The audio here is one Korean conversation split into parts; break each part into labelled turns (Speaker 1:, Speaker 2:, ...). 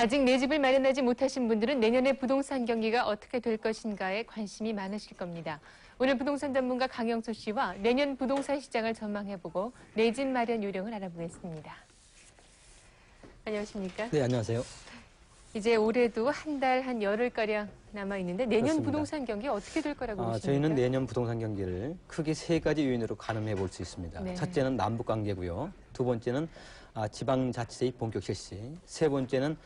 Speaker 1: 아직 내 집을 마련하지 못하신 분들은 내년에 부동산 경기가 어떻게 될 것인가에 관심이 많으실 겁니다. 오늘 부동산 전문가 강영수 씨와 내년 부동산 시장을 전망해보고 내 집 마련 요령을 알아보겠습니다. 안녕하십니까?
Speaker 2: 네, 안녕하세요.
Speaker 1: 이제 올해도 한 달, 한 열흘가량 남아있는데 내년
Speaker 2: 그렇습니다.
Speaker 1: 부동산 경기 어떻게 될 거라고 보십니까?
Speaker 2: 저희는 내년 부동산 경기를 크게 세 가지 요인으로 가늠해 볼 수 있습니다.
Speaker 1: 네.
Speaker 2: 첫째는 남북 관계고요. 두 번째는 지방자치제의 본격 실시. 세 번째는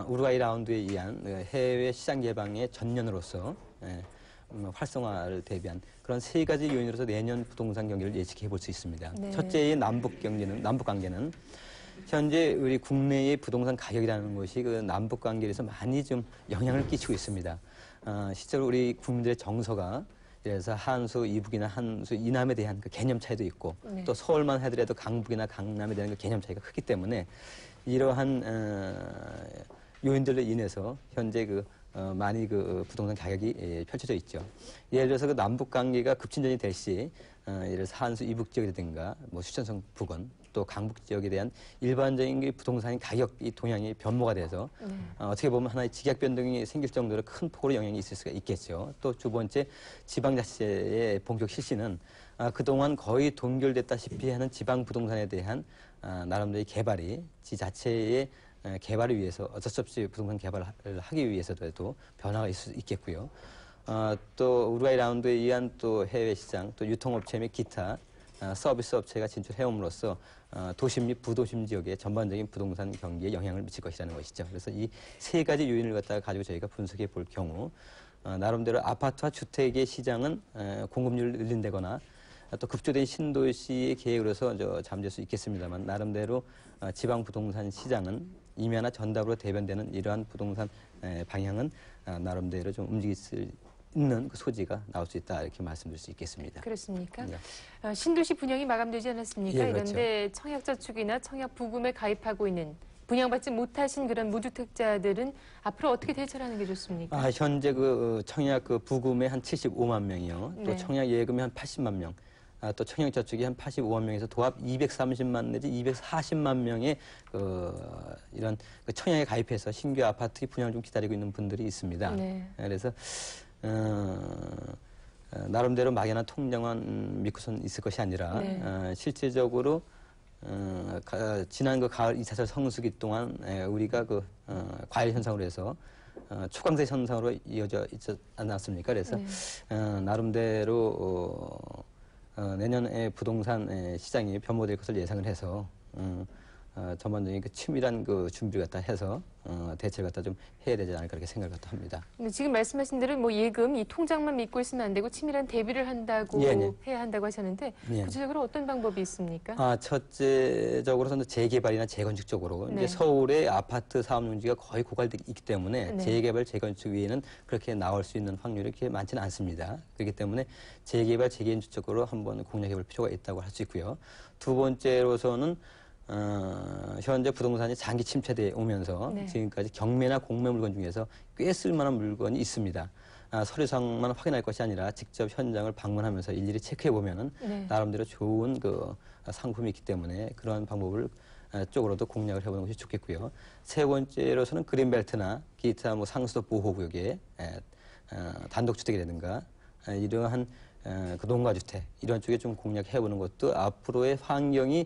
Speaker 2: 우루과이 라운드에 의한 해외 시장 개방의 전년으로서 활성화를 대비한 그런 세 가지 요인으로서 내년 부동산 경기를 예측해 볼 수 있습니다.
Speaker 1: 네.
Speaker 2: 첫째의 남북 관계는 현재 우리 국내의 부동산 가격이라는 것이 그 남북 관계에서 많이 좀 영향을 끼치고 있습니다. 실제로 우리 국민들의 정서가 그래서 한수 이북이나 한수 이남에 대한 그 개념 차이도 있고
Speaker 1: 네.
Speaker 2: 또 서울만 하더라도 강북이나 강남에 대한 그 개념 차이가 크기 때문에 이러한 요인들로 인해서 현재 많이 부동산 가격이 펼쳐져 있죠. 예를 들어서 그 남북 관계가 급진전이 될 시, 예를 들어서 한수 이북 지역이라든가 뭐 수천성 부근 또 강북 지역에 대한 일반적인 부동산 가격이 동향이 변모가 돼서 어떻게 보면 하나의 직약 변동이 생길 정도로 큰 폭으로 영향이 있을 수가 있겠죠. 또 두 번째 지방자치제의 본격 실시는 그동안 거의 동결됐다시피 하는 지방 부동산에 대한 나름대로의 개발이 지자체의 개발을 위해서 어쩔 수 없이 부동산 개발을 하기 위해서도 변화가 있을 수 있겠고요. 또 우루과이 라운드에 의한 또 해외 시장, 또 유통업체 및 기타 서비스 업체가 진출해옴으로써 도심 및 부도심 지역의 전반적인 부동산 경기에 영향을 미칠 것이라는 것이죠. 그래서 이 세 가지 요인을 갖다가 가지고 저희가 분석해 볼 경우 나름대로 아파트와 주택의 시장은 공급률을 늘린다거나 또 급조된 신도시의 계획으로서 잠재울 수 있겠습니다만 나름대로 지방 부동산 시장은 임야나 전답으로 대변되는 이러한 부동산 방향은 나름대로 좀 움직일 수 있는 그 소지가 나올 수 있다 이렇게 말씀드릴 수 있겠습니다.
Speaker 1: 그렇습니까?
Speaker 2: 네.
Speaker 1: 신도시 분양이 마감되지 않았습니까?
Speaker 2: 예, 그렇죠.
Speaker 1: 이런데 청약저축이나 청약부금에 가입하고 있는 분양받지 못하신 그런 무주택자들은 앞으로 어떻게 대처를 하는 게 좋습니까?
Speaker 2: 현재 청약 부금의 한 75만 명이요. 또
Speaker 1: 네.
Speaker 2: 청약 예금이 한 80만 명. 또 청약저축이 한 85만 명에서 도합 230만 내지 240만 명의 이런 청약에 가입해서 신규 아파트 분양 좀 기다리고 있는 분들이 있습니다.
Speaker 1: 네.
Speaker 2: 그래서 나름대로 막연한 통장만 믿고선 있을 것이 아니라
Speaker 1: 네.
Speaker 2: 실질적으로 지난 가을 2차절 성수기 동안 우리가 과일 현상으로 해서 초강세 현상으로 이어져 있지 않았습니까? 그래서 나름대로 내년에 부동산 시장이 변모될 것을 예상을 해서 전반적인 치밀한 준비를 갖다 해서 대책을 갖다 좀 해야 되지 않을까 그렇게 생각을 갖다 합니다.
Speaker 1: 지금 말씀하신 대로 뭐 예금, 이 통장만 믿고 있으면 안 되고 치밀한 대비를 한다고 해야 한다고 하셨는데 구체적으로 어떤 방법이 있습니까?
Speaker 2: 첫째적으로는 재개발이나 재건축 쪽으로 이제 서울의 아파트 사업 용지가 거의 고갈되어 있기 때문에 재개발, 재건축 외에는 그렇게 나올 수 있는 확률이 그렇게 많지는 않습니다. 그렇기 때문에 재개발, 재건축 쪽으로 한번 공략해 볼 필요가 있다고 할 수 있고요. 두 번째로서는 현재 부동산이 장기 침체돼 오면서 지금까지 경매나 공매 물건 중에서 꽤 쓸만한 물건이 있습니다. 서류상만 확인할 것이 아니라 직접 현장을 방문하면서 일일이 체크해 보면은 나름대로 좋은 상품이 있기 때문에 그러한 방법을 쪽으로도 공략을 해보는 것이 좋겠고요. 세 번째로서는 그린벨트나 기타 상수도 보호구역에 단독주택이라든가 이러한 농가주택 이런 쪽에 좀 공략해보는 것도 앞으로의 환경이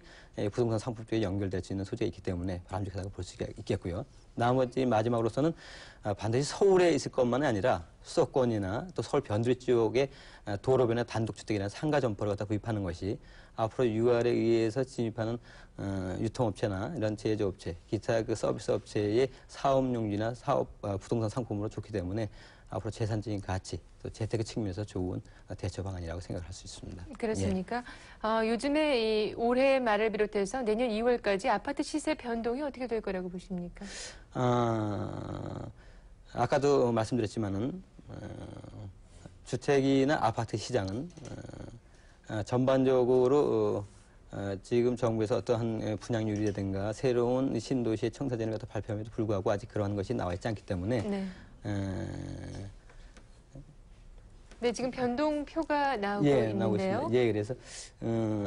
Speaker 2: 부동산 상품 쪽에 연결될 수 있는 소지가 있기 때문에 바람직하다고 볼 수 있겠고요. 나머지 마지막으로서는 반드시 서울에 있을 것만이 아니라 수도권이나 또 서울 변두리 쪽에 도로변에 단독주택이나 상가 점포를 갖다 구입하는 것이 앞으로 UR에 의해서 진입하는 유통업체나 이런 제조업체, 기타 서비스 업체의 사업용지나 부동산 상품으로 좋기 때문에 앞으로 재산적인 가치, 또 재테크 측면에서 좋은 대처 방안이라고 생각할 수 있습니다.
Speaker 1: 그렇습니까? 요즘에 올해 말을 비롯해서 내년 2월까지 아파트 시세 변동이 어떻게 될 거라고 보십니까?
Speaker 2: 아까도 말씀드렸지만은 주택이나 아파트 시장은 전반적으로 지금 정부에서 어떠한 분양률이라든가 새로운 신도시의 청사진을 갖다 발표함에도 불구하고 아직 그러한 것이 나와 있지 않기 때문에
Speaker 1: 네, 지금 변동표가 나오고
Speaker 2: 나오고
Speaker 1: 있는데요.
Speaker 2: 있습니다. 그래서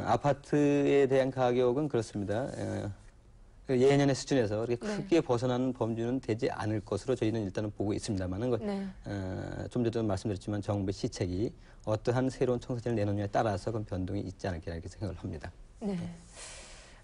Speaker 2: 아파트에 대한 가격은 그렇습니다. 그 예년의 수준에서 그렇게
Speaker 1: 네.
Speaker 2: 크게 벗어나는 범주는 되지 않을 것으로 저희는 일단은 보고 있습니다만은
Speaker 1: 네.
Speaker 2: 좀 전에도 말씀드렸지만 정부의 시책이 어떠한 새로운 청사진을 내놓느냐에 따라서 그런 변동이 있지 않을까 이렇게 생각을 합니다.
Speaker 1: 네.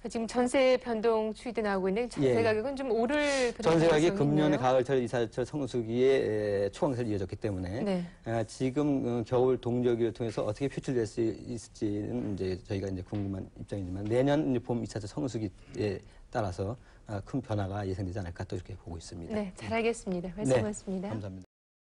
Speaker 1: 지금 전세 변동 추이도 나오고 있는데 전세
Speaker 2: 예.
Speaker 1: 가격은 좀 오를 그런
Speaker 2: 전세 가격이
Speaker 1: 가능성이
Speaker 2: 금년의
Speaker 1: 있나요?
Speaker 2: 가을철, 이사철 성수기에 초강세를 이어졌기 때문에
Speaker 1: 네.
Speaker 2: 지금 겨울 동절기를 통해서 어떻게 표출될 수 있을지는 이제 저희가 이제 궁금한 입장이지만 내년 이제 봄 2차철 성수기에 따라서 큰 변화가 예상되지 않을까 또 이렇게 보고 있습니다.
Speaker 1: 네, 잘 알겠습니다. 말씀 고맙습니다.
Speaker 2: 감사합니다.